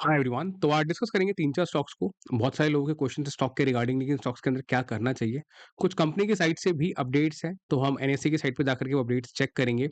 Hi everyone. तो आज discuss करेंगे 3-4 स्टॉक्स को। बहुत सारे लोगों के क्वेश्चन थे स्टॉक के रिगार्डिंग कि स्टॉक्स के अंदर क्या करना चाहिए। कुछ कंपनी की साइट से भी अपडेट्स हैं, तो हम एनएसई की साइट पे जाकर के वो अपडेट्स चेक करेंगे।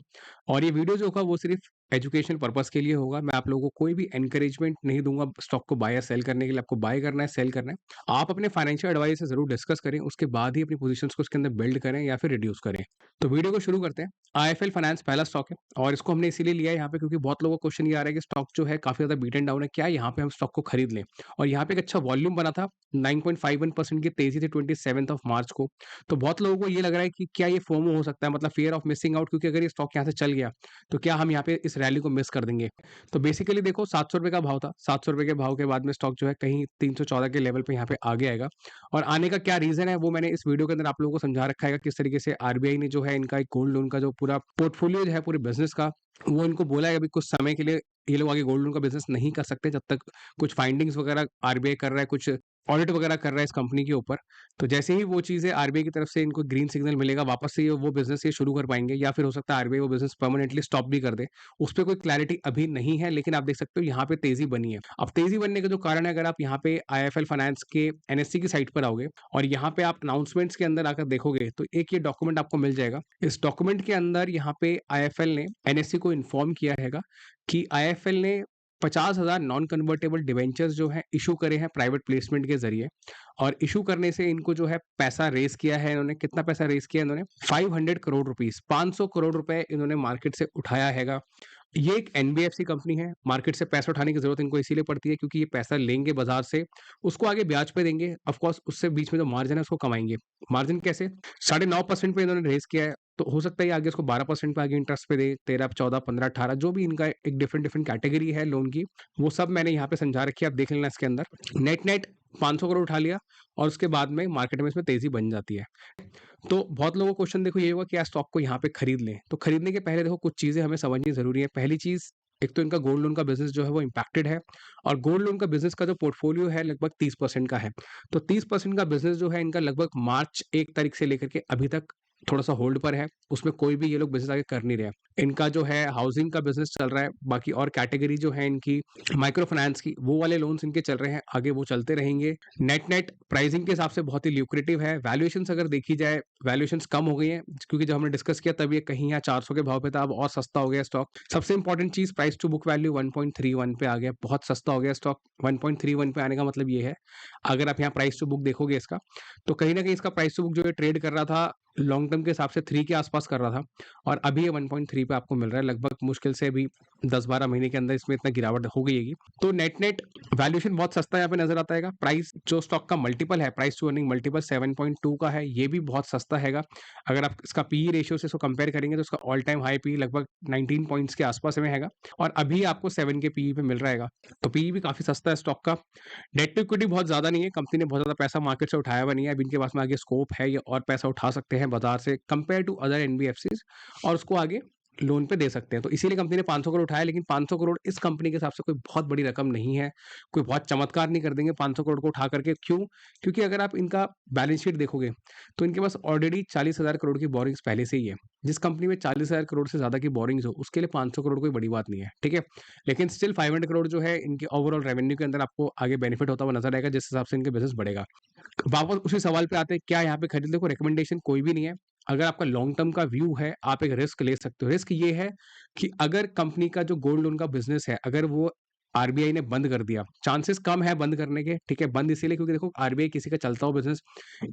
और ये वीडियो जो होगा वो सिर्फ एजुकेशन पर्पस के लिए होगा। मैं आप लोगों को कोई भी एनकरेजमेंट नहीं दूंगा स्टॉक को बाय या सेल करने के लिए। आपको बाय करना है, सेल करना है, आप अपने फाइनेंशियल एडवाइस से जरूर डिस्कस करें, उसके बाद ही अपनी पोजीशंस को उसके अंदर बिल्ड करें या फिर रिड्यूस करें। तो वीडियो को शुरू करते हैं। आईएफएल फाइनेंस पहला स्टॉक है और इसको हमने इसीलिए लिया है यहाँ पे क्योंकि बहुत लोगों को क्वेश्चन ये आ रहा है कि स्टॉक जो है काफी ज्यादा बीट एंड डाउन है, क्या यहाँ पे हम स्टॉक को खरीद लें। और यहाँ पे एक अच्छा वॉल्यूम बना था, 9.51% की तेजी थी 27 मार्च को। तो बहुत लोगों को ये लग रहा है कि क्या ये फोमो हो सकता है, मतलब फियर ऑफ मिसिंग आउट, क्योंकि अगर ये स्टॉक यहाँ से चल गया तो क्या हम यहाँ पे इस रैली को मिस कर देंगे। तो बेसिकली देखो, 700 रुपए का भाव था, 700 रुपए के भाव के बाद में स्टॉक जो है कहीं 314 के लेवल पे यहाँ पे आगे आएगा। और आने का क्या रीजन है वो मैंने इस वीडियो के अंदर आप लोगों को समझा रखा है, किस तरीके से आरबीआई ने जो है इनका एक गोल्ड लोन का जो पूरा पोर्टफोलियो जो है पूरे बिजनेस का, वो इनको बोला है अभी कुछ समय के लिए ये लोग आगे गोल्ड लोन का बिजनेस नहीं कर सकते जब तक कुछ फाइंडिंग्स वगैरह आरबीआई कर रहा है, कुछ ऑडिट वगैरह कर रहा है इस कंपनी के ऊपर। तो जैसे ही वो चीजें आरबीआई की तरफ से इनको ग्रीन सिग्नल मिलेगा, वापस से ये वो बिजनेस ये शुरू कर पाएंगे, या फिर हो सकता है आरबीआई वो बिजनेस परमानेंटली स्टॉप भी कर दे। उस पर कोई क्लैरिटी अभी नहीं है, लेकिन आप देख सकते हो यहाँ पे तेजी बनी है। अब तेजी बनने का जो कारण है, अगर आप यहाँ पे आईएफएल फाइनेंस के एनएससी की साइट पर आओगे और यहाँ पे आप अनाउंसमेंट्स के अंदर आकर देखोगे तो एक ये डॉक्यूमेंट आपको मिल जाएगा। इस डॉक्यूमेंट के अंदर यहाँ पे आईएफएल ने एनएससी को इन्फॉर्म किया हैगा कि आईएफएल ने 50,000 नॉन कन्वर्टेबल डिवेंचर्स जो है इशू करे हैं प्राइवेट प्लेसमेंट के जरिए। और इशू करने से इनको जो है पैसा रेस किया है इन्होंने। कितना पैसा रेस किया इन्होंने? 500 करोड़ रुपीस, 500 करोड़ रुपए इन्होंने मार्केट से उठाया हैगा। ये एक एनबीएफसी कंपनी है। मार्केट से पैसा उठाने की जरूरत इनको इसीलिए पड़ती है क्योंकि ये पैसा लेंगे बाजार से, उसको आगे ब्याज पे देंगे, ऑफ कोर्स उससे बीच में जो मार्जिन है उसको कमाएंगे। मार्जिन कैसे? 9.5% पे इन्होंने रेस किया है, तो हो सकता है ये आगे उसको 12% पे आगे इंटरेस्ट पे दे, 13, 14, 15, 18, जो भी इनका एक डिफरेंट डिफरेंट कैटेगरी है लोन की, वो सब मैंने यहाँ पे समझा रखी है, आप देख लेना इसके अंदर। नेट नेट 500 करोड़ उठा लिया और उसके बाद में मार्केट में इसमें तेजी बन जाती है। तो बहुत लोगों को क्वेश्चन देखो ये होगा कि यार स्टॉक को यहाँ पे खरीद लें। तो खरीदने के पहले देखो कुछ चीजें हमें समझनी जरूरी है। पहली चीज, एक तो इनका गोल्ड लोन का बिजनेस जो है वो इम्पैक्टेड है। और गोल्ड लोन का बिजनेस का जो पोर्टफोलियो है लगभग 30% का है। तो 30% का बिजनेस जो है इनका लगभग मार्च 1 तारीख से लेकर के अभी तक थोड़ा सा होल्ड पर है। उसमें कोई भी ये लोग बिजनेस आगे कर नहीं रहे हैं। इनका जो है हाउसिंग का बिजनेस चल रहा है, बाकी और कैटेगरी जो है इनकी माइक्रो फाइनेंस की, वो वाले लोन्स इनके चल रहे हैं, आगे वो चलते रहेंगे। नेट नेट प्राइसिंग के हिसाब से बहुत ही ल्यूक्रेटिव है। वैल्यूएशंस अगर देखी जाए, वैल्यूएशंस कम हो गई हैं क्योंकि जब हमने डिस्कस किया तब ये कहीं यहाँ 400 के भाव पे था, अब और सस्ता हो गया स्टॉक। सबसे इंपॉर्टेंट चीज, प्राइस टू बुक वैल्यू 1.31 पे आ गया, बहुत सस्ता हो गया स्टॉक। 1.31 पे आने का मतलब ये है, अगर आप यहाँ प्राइस टू बुक देखोगे इसका, तो कहीं ना कहीं इसका प्राइस टू बुक जो है ट्रेड कर रहा था लॉन्ग टर्म के हिसाब से 3 के आसपास कर रहा था, और अभी ये 1.3 पे आपको मिल रहा है। लगभग मुश्किल से अभी 10-12 महीने के अंदर इसमें इतना गिरावट हो गई है। तो नेट नेट वैल्यूएशन बहुत सस्ता यहाँ पे नजर आता है। प्राइस जो स्टॉक का मल्टीपल है, प्राइस टू अर्निंग मल्टीपल 7.2 का है, ये भी बहुत सस्ता हैगा। अगर आप इसका पीई रेशियो से इसको कंपेयर करेंगे तो इसका ऑल टाइम हाई पी लगभग 19 पॉइंट्स के आसपास में हैगा, और अभी आपको 7 के पीई पे मिल रहा है। तो पीई भी काफी सस्ता है स्टॉक का। डेट टू इक्विटी बहुत ज्यादा नहीं है, कंपनी ने बहुत ज्यादा पैसा मार्केट से उठाया हुआ नहीं है। अब इनके पास में आगे स्कोप है, ये और पैसा उठा सकते हैं बाजार से कंपेयर टू अदर एनबीएफसीज, और उसको आगे लोन पे दे सकते हैं। तो इसीलिए कंपनी ने 500 करोड़ उठाया, लेकिन 500 करोड़ इस कंपनी के हिसाब से कोई बहुत बड़ी रकम नहीं है। कोई बहुत चमत्कार नहीं कर देंगे 500 करोड़ को उठा करके। क्यों? क्योंकि अगर आप इनका बैलेंस शीट देखोगे तो इनके पास ऑलरेडी 40,000 करोड़ की बोरिंग्स पहले से ही है। जिस कंपनी में 40,000 करोड़ से ज्यादा की बोरिंग्स हो उसके लिए 500 करोड़ कोई बड़ी बात नहीं है, ठीक है। लेकिन स्टिल 500 करोड़ जो है इनके ओवरऑल रेवेन्यू के अंदर आपको आगे बेनिफिट होता हुआ नजर आएगा, जिस हिसाब से इनके बिजनेस बढ़ेगा। वापस उसी सवाल पे आते हैं, क्या यहाँ पे खरीदने को रिकमेंडेशन कोई भी नहीं है। अगर आपका लॉन्ग टर्म का व्यू है, आप एक रिस्क ले सकते हो। रिस्क ये है कि अगर कंपनी का जो गोल्ड लोन का बिजनेस है, अगर वो आरबीआई ने बंद कर दिया, चांसेस कम है बंद करने के, ठीक है। बंद इसीलिए क्योंकि देखो आरबीआई किसी का चलता हो बिजनेस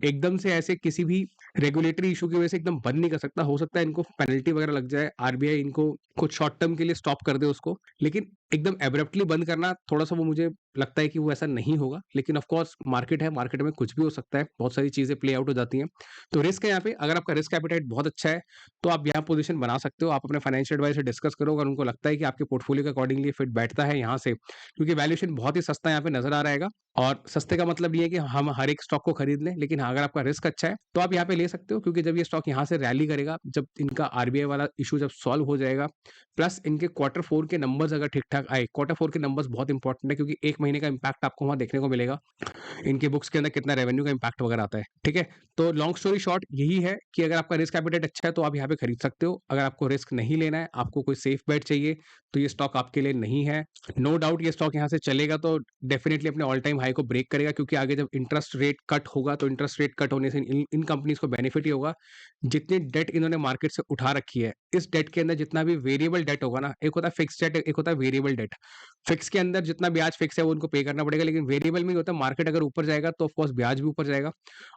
एकदम से ऐसे किसी भी रेगुलेटरी इशू की वजह से एकदम बंद नहीं कर सकता। हो सकता है इनको पेनल्टी वगैरह लग जाए, आरबीआई इनको कुछ शॉर्ट टर्म के लिए स्टॉप कर दे उसको, लेकिन एकदम एब्रप्टली बंद करना थोड़ा सा वो मुझे लगता है कि वो ऐसा नहीं होगा। लेकिन ऑफ कोर्स मार्केट है, मार्केट में कुछ भी हो सकता है, बहुत सारी चीजें प्ले आउट हो जाती हैं। तो रिस्क है यहाँ पे। अगर आपका रिस्क एपिटाइट बहुत अच्छा है तो आप यहाँ पोजीशन बना सकते हो। आप अपने फाइनेंशियल एडवाइजर से डिस्कस करो, अगर उनको लगता है कि आपके पोर्टफोलियो के अकॉर्डिंगली फिट बैठता है यहाँ से, क्योंकि वैल्यूएशन बहुत ही सस्ता यहाँ पे नजर आ रहेगा। और सस्ते का मतलब ये है कि हम हर एक स्टॉक को खरीद लें, लेकिन हाँ, अगर आपका रिस्क अच्छा है तो आप यहाँ पे ले सकते हो, क्योंकि जब ये स्टॉक यहाँ से रैली करेगा, जब इनका आरबीआई वाला इशू जब सॉल्व हो जाएगा, प्लस इनके क्वार्टर 4 के नंबर्स अगर ठीक-ठाक आए, क्वार्टर 4 के नंबर्स बहुत इंपॉर्टेंट है, क्योंकि 1 महीने का इम्पैक्ट आपको वहाँ देखने को मिलेगा। इनके बुक्स के अंदर कितना रेवेन्यू का इम्पैक्ट वगैरह आता है, ठीक है? तो लॉन्ग स्टोरी शॉर्ट यही है कि अगर आपका रिस्क एपेटाइट अच्छा है तो आप यहाँ पे खरीद सकते हो। अगर आपको रिस्क नहीं लेना है, आपको कोई सेफ बेट चाहिए, तो ये स्टॉक आपके लिए नहीं है। नो डाउट ये स्टॉक यहाँ से चलेगा तो डेफिनिटली अपने ऑल टाइम हाई को ब्रेक करेगा, क्योंकि आगे जब इंटरेस्ट रेट कट होगा तो इंटरेस्ट रेट कट होने से इन कंपनीज को बेनिफिट ही होगा। जितनी डेट इन्होंने मार्केट से उठा रखी है, इस डेट के अंदर जितना भी वेरिएबल डेट होगा ना, एक होता है फिक्स डेट, एक होता है वेरिएबल डेट। फिक्स के अंदर जितना ब्याज फिक्स है वो उनको पे करना पड़ेगा, लेकिन वेरिएबल में ये होता है मार्केट अगर ऊपर जाएगा तो ऑफ कोर्स ब्याज भी ऊपर जाएगा,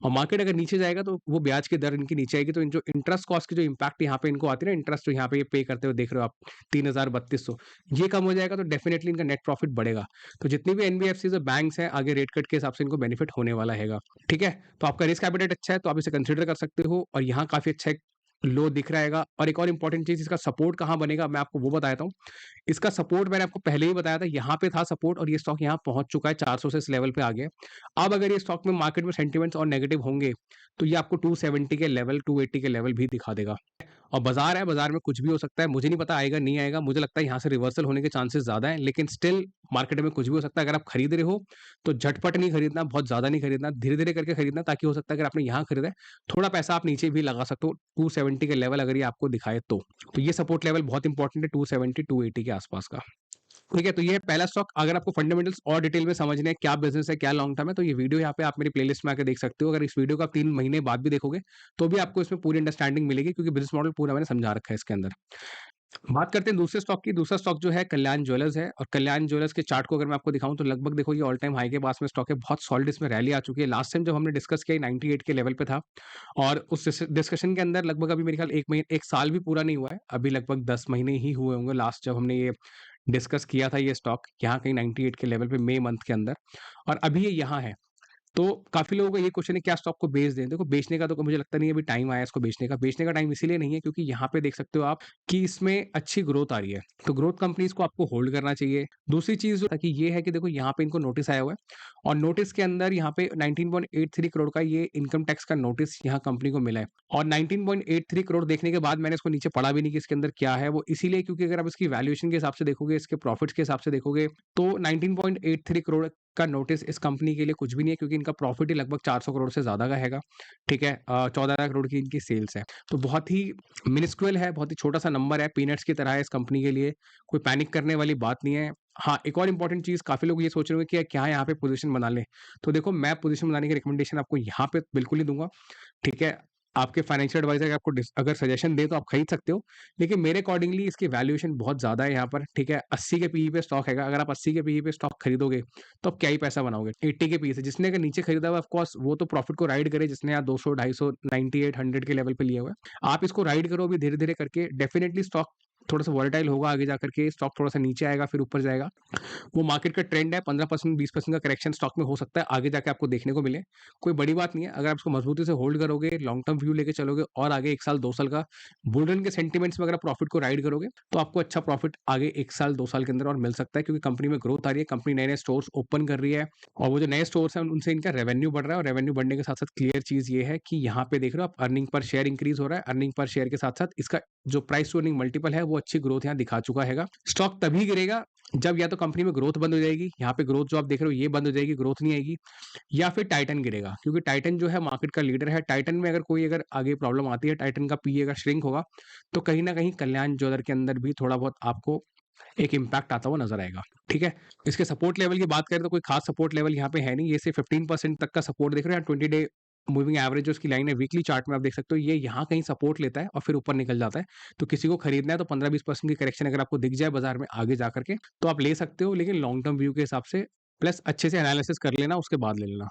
और मार्केट अगर नीचे जाएगा तो वो ब्याज की दर इनकी नीचे आएगी। तो इन जो इंटरेस्ट कॉस्ट की जो इम्पैक्ट यहाँ पे इनको आती है ना, इंटरेस्ट जो यहाँ पे ये पे करते हुए देख रहे हो आप 3,3200, ये कम हो जाएगा तो डेफिनेटली इनका नेट प्रॉफिट बढ़ेगा। तो जितनी भी एनबीएफसी बैंक्स हैं आगे रेट कट के हिसाब से इनको बेनिफिट होने वाला हैगा, ठीक है? तो आपका रिस्क एपेटाइट अच्छा है तो आप इसे कंसिडर कर सकते हो, और यहाँ काफी अच्छा एक लो दिख रहा हैगा। और एक और इंपॉर्टेंट चीज, इसका सपोर्ट कहाँ बनेगा मैं आपको वो बता देता हूँ। इसका सपोर्ट मैंने आपको पहले ही बताया था, यहाँ पे था सपोर्ट, और ये स्टॉक यहाँ पहुंच चुका है, 400 से इस लेवल पे आ गया है। अब अगर ये स्टॉक में मार्केट में सेंटिमेंट्स और नेगेटिव होंगे तो ये आपको 270 के लेवल, 280 के लेवल भी दिखा देगा। और बाजार है, बाजार में कुछ भी हो सकता है, मुझे नहीं पता आएगा नहीं आएगा, मुझे लगता है यहाँ से रिवर्सल होने के चांसेस ज्यादा है, लेकिन स्टिल मार्केट में कुछ भी हो सकता है। अगर आप खरीद रहे हो तो झटपट नहीं खरीदना, बहुत ज्यादा नहीं खरीदना, धीरे धीरे करके खरीदना, ताकि हो सकता है अगर आपने यहाँ खरीदा है, थोड़ा पैसा आप नीचे भी लगा सकते हो 270 के लेवल अगर ये आपको दिखाए तो ये सपोर्ट लेवल बहुत इंपॉर्टेंट है, 270 280 के आसपास का। ठीक है, तो ये है पहला स्टॉक। अगर आपको फंडामेंटल्स और डिटेल में समझने हैं, क्या बिजनेस है, क्या लॉन्ग टर्म है, तो ये वीडियो यहाँ पे आप मेरी प्लेलिस्ट में आके देख सकते हो। अगर इस वीडियो को आप 3 महीने बाद भी देखोगे तो भी आपको इसमें पूरी अंडरस्टैंडिंग मिलेगी, क्योंकि बिजनेस मॉडल पूरा मैंने समझा रखा है इसके अंदर। बात करते हैं दूसरे स्टॉक की। दूसरा स्टॉक जो है कल्याण ज्वेलर्स है, और कल्याण ज्वेलर्स के चार्ट को अगर मैं आपको दिखाऊं तो लगभग देखो ये ऑल टाइम हाई के पास में स्टॉक है, बहुत सॉलिड इसमें रैली आ चुकी है। लास्ट टाइम जब हमने डिस्कस किया 98 के लेवल पे था, और उस डिस्कशन के अंदर लगभग अभी मेरे ख्याल 1 साल भी पूरा नहीं हुआ है, अभी लगभग 10 महीने ही हुए होंगे लास्ट जब हमने ये डिस्कस किया था ये स्टॉक यहाँ कहीं 98 के लेवल पे मई मंथ के अंदर, और अभी ये यहाँ है। तो काफ़ी लोगों का ये क्वेश्चन है क्या स्टॉक को बेच दें? देखो बेचने का तो मुझे लगता नहीं है अभी टाइम आया है इसको बेचने का। बेचने का टाइम इसीलिए नहीं है क्योंकि यहाँ पे देख सकते हो आप कि इसमें अच्छी ग्रोथ आ रही है। तो ग्रोथ कंपनीज़ को आपको होल्ड करना चाहिए। दूसरी चीज़ ताकि ये है कि देखो यहाँ पे इनको नोटिस आया हुआ है, और नोटिस के अंदर यहाँ पे 19.83 करोड़ का ये इनकम टैक्स का नोटिस यहाँ कंपनी को मिला है। और 19.83 करोड़ देखने के बाद मैंने इसको नीचे पढ़ा भी नहीं कि इसके अंदर क्या है। वो इसीलिए क्योंकि अगर आप इसकी वैल्यूएशन के हिसाब से देखोगे, इसके प्रॉफिट्स के हिसाब से देखोगे, तो 19.83 करोड़ का नोटिस इस कंपनी के लिए कुछ भी नहीं है, क्योंकि इनका प्रॉफिट ही लगभग 400 करोड़ से ज़्यादा का हैगा, ठीक है? 14 करोड़ की इनकी सेल्स है। तो बहुत ही मिनिस्क्यूअल है, बहुत ही छोटा-सा नंबर है, पीनट्स की तरह है इस कंपनी के लिए, कोई पैनिक करने वाली बात नहीं है। हाँ, एक और इम्पोर्टेंट चीज़, काफ़ी लोग ये सोच रहे होंगे कि क्या यहाँ पे पोज़ीशन बना लें? तो देखो मैं पोज़ीशन बनाने की रिकमेंडेशन आपको यहाँ पे बिल्कुल नहीं दूँगा, ठीक है? आपके फाइनेंशियल एडवाइज़र आपको अगर सजेशन दे तो आप खरीद सकते हो, लेकिन मेरे अकॉर्डिंगली इसकी वैल्यूएशन बहुत ज़्यादा है यहाँ पर, ठीक है? 80 के पीई पे स्टॉक हैगा, अगर आप 80 के पीई पे स्टॉक खरीदोगे तो आप क्या ही पैसा बनाओगे? 80 के पीई से जिसने अगर नीचे खरीदा हुआ है ऑफ कोर्स वो तो प्रॉफिट को राइड करे, जिसने यहाँ 200, 250, 98, 100 के लेवल पे लिया हुआ है। आप इसको राइड करो अभी धीरे-धीरे करके, डेफिनिटली स्टॉक थोड़ा-सा वॉलेटाइल होगा आगे जाकर के, स्टॉक थोड़ा-सा नीचे आएगा फिर ऊपर जाएगा। वो मार्केट का ट्रेंड है, 15% 20% का करेक्शन स्टॉक में हो सकता है, आगे जाके आपको देखने को मिले। कोई बड़ी बात नहीं है, अगर आप इसको मजबूती से होल्ड करोगे, लॉन्ग टर्म व्यू लेके चलोगे और आगे 1 साल 2 साल का बुल रन के सेंटिमेंट्स में अगर आप प्रॉफिट को राइड करोगे, तो आपको अच्छा प्रॉफिट आगे 1 साल 2 साल के अंदर और मिल सकता है, क्योंकि कंपनी में ग्रोथ आ रही है, कंपनी नए-नए स्टोर्स ओपन कर रही है, और वो जो नए स्टोर्स हैं उनसे इनका रेवेन्यू बढ़ रहा है, और रेवेन्यू बढ़ने के साथ-साथ क्लियर चीज़ ये है कि यहाँ पे देख रहे हो आप अर्निंग पर शेयर इंक्रीज़ हो रहा है, अर्निंग पर शेयर के साथ-साथ इसका जो प्राइस टू अर्निंग मल्टीपल है, वो अच्छी ग्रोथ यहाँ दिखा चुका हैगा। स्टॉक तभी गिरेगा जब या तो कंपनी में ग्रोथ बंद हो जाएगी, यहाँ पे ग्रोथ जो आप देख रहे हो ये बंद हो जाएगी, ग्रोथ नहीं आएगी, या फिर टाइटन गिरेगा, क्योंकि टाइटन जो है मार्केट का लीडर है। टाइटन में अगर आगे प्रॉब्लम आती है, टाइटन का पीई अगर श्रिंक होगा, तो कहीं न कहीं कल्याण ज्वेलर के अंदर भी थोड़ा बहुत आपको एक इम्पैक्ट आता हुआ नज़र आएगा, ठीक है? इसके सपोर्ट लेवल की बात करें तो कोई खास सपोर्ट लेवल यहाँ पे है नहीं, ये सिर्फ 15% तक का सपोर्ट देख रहे हैं। 20 डे मूविंग एवरेज जो उसकी लाइन है वीकली चार्ट में आप देख सकते हो, ये यहाँ कहीं सपोर्ट लेता है और फिर ऊपर निकल जाता है। तो किसी को खरीदना है तो 15-20% की करेक्शन अगर आपको दिख जाए बाजार में आगे जा करके, तो आप ले सकते हो, लेकिन लॉन्ग टर्म व्यू के हिसाब से प्लस अच्छे से एनालिसिस कर लेना, उसके बाद ले लेना।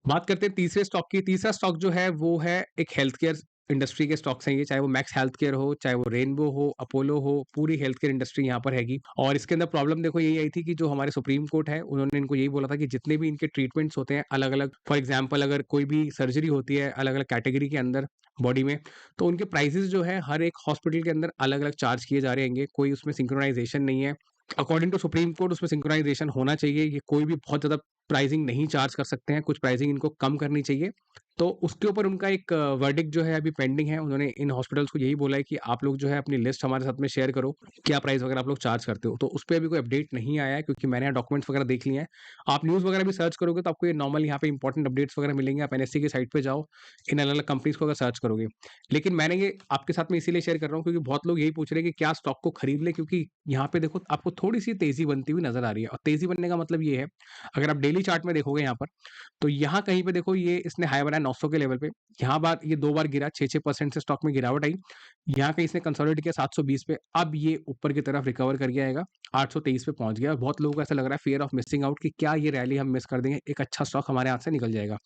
बात करते हैं तीसरे स्टॉक की। तीसरा स्टॉक जो है वो है एक हेल्थ केयर इंडस्ट्री के स्टॉक्स हैं ये, चाहे वो मैक्स हेल्थ केयर हो, चाहे वो रेनबो हो, अपोलो हो, पूरी हेल्थ केयर इंडस्ट्री यहाँ पर हैगी। और इसके अंदर प्रॉब्लम देखो यही आई थी कि जो हमारे सुप्रीम कोर्ट है, उन्होंने इनको यही बोला था कि जितने भी इनके ट्रीटमेंट्स होते हैं अलग-अलग, फॉर एग्जांपल अगर कोई भी सर्जरी होती है अलग-अलग कैटेगरी के अंदर बॉडी में, तो उनके प्राइसेज़ जो है हर एक हॉस्पिटल के अंदर अलग-अलग चार्ज किए जा रहे होंगे, कोई उसमें सिंक्रोनाइज़ेशन नहीं है। अकॉर्डिंग टू सुप्रीम कोर्ट उसमें सिंक्रोनाइज़ेशन होना चाहिए, ये कोई भी बहुत ज़्यादा प्राइसिंग नहीं चार्ज कर सकते हैं, कुछ प्राइसिंग इनको कम करनी चाहिए। तो उसके ऊपर उनका एक वर्डिक्ट जो है अभी पेंडिंग है। उन्होंने इन हॉस्पिटल्स को यही बोला है कि आप लोग जो है अपनी लिस्ट हमारे साथ में शेयर करो, क्या प्राइस वगैरह आप लोग चार्ज करते हो। तो उस पे अभी कोई अपडेट नहीं आया है, क्योंकि मैंने यहाँ डॉक्यूमेंट्स वगैरह देख लिए हैं। आप न्यूज़ वगैरह भी सर्च करोगे तो आपको ये नॉर्मल यहाँ पे इंपॉर्टेंट अपडेट्स वगैरह मिलेंगे। आप एनएससी की साइट पे जाओ, इन अलग-अलग कंपनीज़ को अगर सर्च करोगे। लेकिन मैंने ये आपके साथ में इसीलिए शेयर कर रहा हूँ, क्योंकि बहुत लोग यही पूछ रहे हैं कि क्या स्टॉक को खरीद लें, क्योंकि यहाँ पे देखो आपको थोड़ी-सी तेज़ी बनती हुई नज़र आ रही है। और तेज़ी बनने का मतलब ये है, अगर आप डेली चार्ट में देखोगे यहाँ पर, तो यहाँ कहीं पे देखो ये इसने हाई बनाया 900 के लेवल पे। यहाँ बार ये 2 बार गिरा, 6-6% से स्टॉक में गिरावट आई। यहाँ कहीं इसने कंसोलिडेट किया 720 पे, अब ये ऊपर की तरफ रिकवर करके आएगा, 823 पे पहुँच गया। और बहुत लोगों को ऐसा लग रहा है फियर ऑफ मिसिंग आउट कि क्या ये रैली हम मिस कर देंगे, एक अच्छा स्टॉक हमारे हाथ से निकल जाएगा।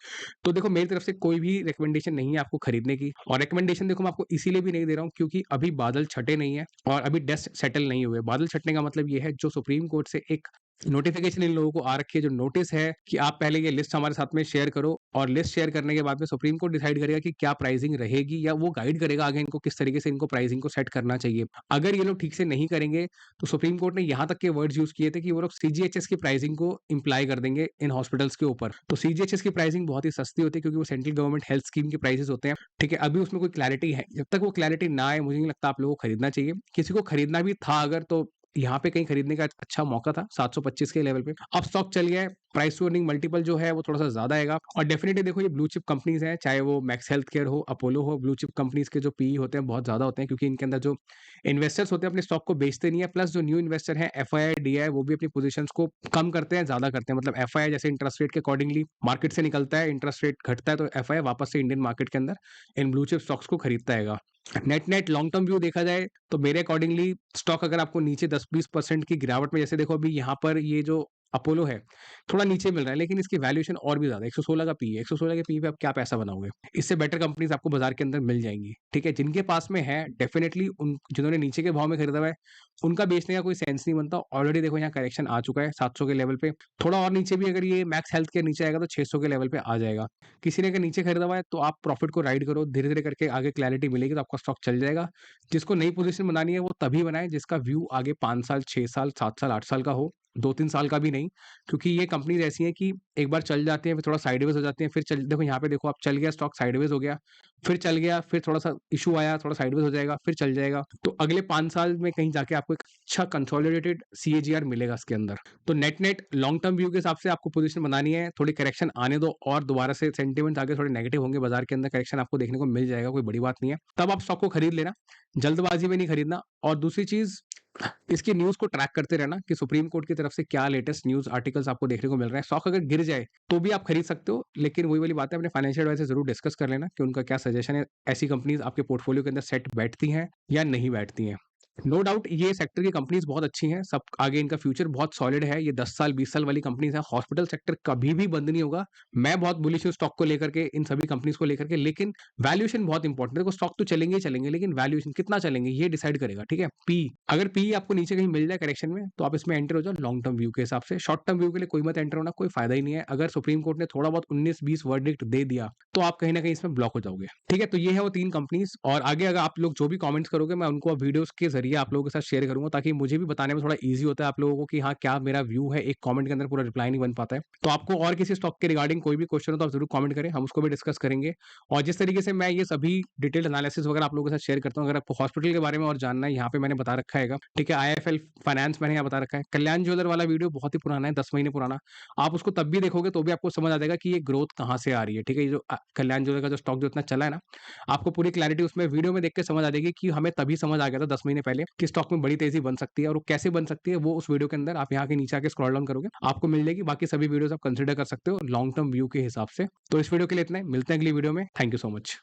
तो देखो मेरी तरफ से कोई भी रिकमेंडेशन नहीं है आपको खरीदने की। और रिकमेंडेशन देखो मैं आपको इसीलिए भी नहीं दे रहा हूँ, क्योंकि अभी बादल छटे नहीं है और अभी डस्ट सेटल नहीं हुए। बादल छटने का मतलब ये है, जो सुप्रीम कोर्ट से एक नोटिफिकेशन इन लोगों को आ रखी है, जो नोटिस है कि आप पहले ये लिस्ट हमारे साथ में शेयर करो, और लिस्ट शेयर करने के बाद में सुप्रीम कोर्ट डिसाइड करेगा कि क्या प्राइसिंग रहेगी, या वो गाइड करेगा आगे इनको किस तरीके से इनको प्राइसिंग को सेट करना चाहिए। अगर ये लोग ठीक से नहीं करेंगे, तो सुप्रीम कोर्ट ने यहाँ तक के वर्ड्स यूज किए थे कि वो लोग सीजीएचएस की प्राइसिंग को इम्प्लाई कर देंगे इन हॉस्पिटल्स के ऊपर। तो सीजीएचएस की प्राइसिंग बहुत ही सस्ती होती है, क्योंकि वो सेंट्रल गवर्नमेंट हेल्थ स्कीम के प्राइसेस होते हैं। ठीक है, अभी उसमें कोई क्लैरिटी है, जब तक वो क्लैरिटी ना आए मुझे नहीं लगता आप लोगों को खरीदना चाहिए। किसी को खरीदना भी था अगर, तो यहाँ पे कहीं खरीदने का अच्छा मौका था 725 के लेवल पे। अब स्टॉक चल गया है, प्राइस टू अर्निंग मल्टीपल जो है वो थोड़ा-सा ज़्यादा आएगा। और डेफिनिटली देखो ये ब्लू चिप कंपनीज़ हैं, चाहे वो मैक्स हेल्थ केयर हो, अपोलो हो, ब्लू चिप कंपनीज़ के जो पीई होते हैं बहुत ज़्यादा होते हैं, क्योंकि इनके अंदर जो इन्वेस्टर्स होते हैं अपने स्टॉक को बेचते नहीं है। प्लस जो न्यू इन्वेस्टर हैं एफआईआई, डीआई, वो भी अपनी पोजीशंस को कम करते हैं, ज़्यादा करते हैं। मतलब एफआईआई जैसे इंटरेस्ट रेट के अकॉर्डिंगली मार्केट से निकलता है, इंटरेस्ट रेट घटता है, तो एफआईआई वापस से इंडियन मार्केट के अंदर इन ब्लू चिप स्टॉक्स को खरीदता हैगा। नेट लॉन्ग टर्म व्यू देखा जाए तो मेरे अकॉर्डिंगली स्टॉक अगर आपको नीचे 10-20% की गिरावट में, जैसे देखो अभी यहाँ पर ये जो अपोलो है, थोड़ा नीचे मिल रहा है, लेकिन इसकी वैल्यूएशन और भी ज़्यादा है, 116 का पी है। 116 के पी पे आप क्या पैसा बनाओगे? इससे बेटर कंपनीज़ आपको बाज़ार के अंदर मिल जाएँगी, ठीक है? जिनके पास में है डेफिनिटली उन जिन्होंने नीचे के भाव में खरीदा हुआ है, उनका बेचने का कोई सेंस नहीं बनता। ऑलरेडी देखो यहाँ करेक्शन आ चुका है 700 के लेवल पे, थोड़ा और नीचे भी अगर ये मैक्स हेल्थ के नीचे आएगा तो 600 के लेवल पे आ जाएगा। किसी ने अगर नीचे खरीदा हुआ है तो आप प्रॉफिट को राइड करो, धीरे-धीरे करके आगे क्लैरिटी मिलेगी तो आपका स्टॉक चल जाएगा। जिसको नई पोज़ीशन बनानी है वो तभी बनाए जिसका व्यू आगे 5 साल, 6 साल, 7 साल, 8 साल का हो, 2-3 साल का भी नहीं। क्योंकि ये कंपनीज़ ऐसी हैं कि एक बार चल जाती हैं, फिर थोड़ा साइडवेज़ हो जाती हैं, फिर चल देखो यहाँ पे देखो आप चल गया स्टॉक, साइडवेज़ हो गया, फिर चल गया, फिर थोड़ा-सा इश्यू आया, थोड़ा साइडवेज़ हो जाएगा, फिर चल जाएगा। तो अगले 5 साल में कहीं जाके आपको एक अच्छा कंसोलिडेटेड सीएजीआर मिलेगा इसके अंदर। तो नेट-नेट लॉन्ग टर्म व्यू के हिसाब से आपको पोज़ीशन बनानी है, थोड़ी करेक्शन आने दो और दोबारा से सेंटिमेंट्स आगे थोड़े नेगेटिव होंगे, बाज़ार के अंदर करेक्शन आपको देखने को मिल जाएगा, कोई बड़ी बात नहीं है। तब आप स्टॉक को खरीद लेना, जल्दबाज़ी में नहीं खरीदना। और दूसरी चीज़, इसकी न्यूज़ को ट्रैक करते रहना कि सुप्रीम कोर्ट की तरफ से क्या लेटेस्ट न्यूज़ आर्टिकल्स आपको देखने को मिल रहे हैं। स्टॉक अगर गिर जाए, तो भी आप खरीद सकते हो, लेकिन वही वाली बात है, अपने फाइनेंशियल एडवाइज़र से ज़रूर डिस्कस कर लेना कि उनका क्या सजेशन है, ऐसी कंपनीज़ आपके पोर्टफोलियो के अंदर सेट बैठती हैं या नहीं बैठती हैं। नो डाउट ये सेक्टर की कंपनीज़ बहुत अच्छी हैं, सब आगे इनका फ्यूचर बहुत सॉलिड है, ये 10 साल, 20 साल वाली कंपनीज़ हैं, हॉस्पिटल सेक्टर कभी भी बंद नहीं होगा। मैं बहुत बुलिश हूँ स्टॉक को लेकर के, इन सभी कंपनीज़ को लेकर के, लेकिन वैल्यूएशन बहुत इंपॉर्टेंट है। देखो स्टॉक तो चलेंगे ही चलेंगे, लेकिन वैल्यूएशन कितना चलेंगे ये डिसाइड करेगा, ठीक है? पी, अगर पी आपको नीचे कहीं मिल जाए करेक्शन में, तो आप इसमें एंटर हो जाओ लॉन्ग टर्म व्यू के हिसाब से। शॉर्ट टर्म व्यू के लिए कोई मत एंटर होना, कोई फायदा ही नहीं है। अगर सुप्रीम कोर्ट ने थोड़ा बहुत 19-20 वर्डिक्ट दे दिया, तो आप कहीं न कहीं इसमें ब्लॉक हो जाओगे, ठीक है? तो ये है वो 3 कंपनीज़। और आगे अगर आप लोग जो भी कमेंट्स करोगे, मैं उनको वीडियोज़ के ज़रिए आप लोगों के साथ शेयर करूँगा, ताकि मुझे भी बताने में थोड़ा ईज़ी होता है आप लोगों को कि हाँ, क्या मेरा व्यू है, एक कमेंट के अंदर पूरा रिप्लाई नहीं बन पाता है। तो आपको और किसी स्टॉक के रिगार्डिंग कोई भी क्वेश्चन हो तो आप ज़रूर कमेंट करें, हम उसको भी डिस्कस करेंगे। और जिस तरीके से मैं ये सभी डिटेल्ड एनालिसिस वगैरह आप लोगों के साथ शेयर करता हूँ, अगर आपको हॉस्पिटल के बारे में और जानना है, यहाँ पे मैंने बता रखा हैगा, ठीक है? आईआईएफएल फाइनेंस मैंने यहाँ बता रखा है। कल्याण ज्वेलर वाला वीडियो बहुत ही पुराना है, 10 महीने पुराना। आप उसको तब भी देखोगे तो भी आपको समझ आ जाएगा कि ये ग्रोथ कहाँ से आ रही है, ठीक है? ये जो कल्याण ज्वेलर का जो स्टॉक जो इतना चला है ना, आपको पूरी क्लैरिटी उसमें वीडियो में देख के समझ आ जाएगी कि हमें तभी समझ आ गया था 10 महीने पहले कि स्टॉक में बड़ी तेज़ी बन सकती है, और वो कैसे बन सकती है वो उस वीडियो के अंदर आप यहाँ के नीचे आके स्क्रॉल डाउन करोगे, आपको मिल जाएगी। बाकी सभी वीडियोज़ आप कंसिडर कर सकते हो लॉन्ग टर्म व्यू के हिसाब से। तो इस वीडियो के लिए इतना ही, मिलते हैं अगली वीडियो में। Thank you so much.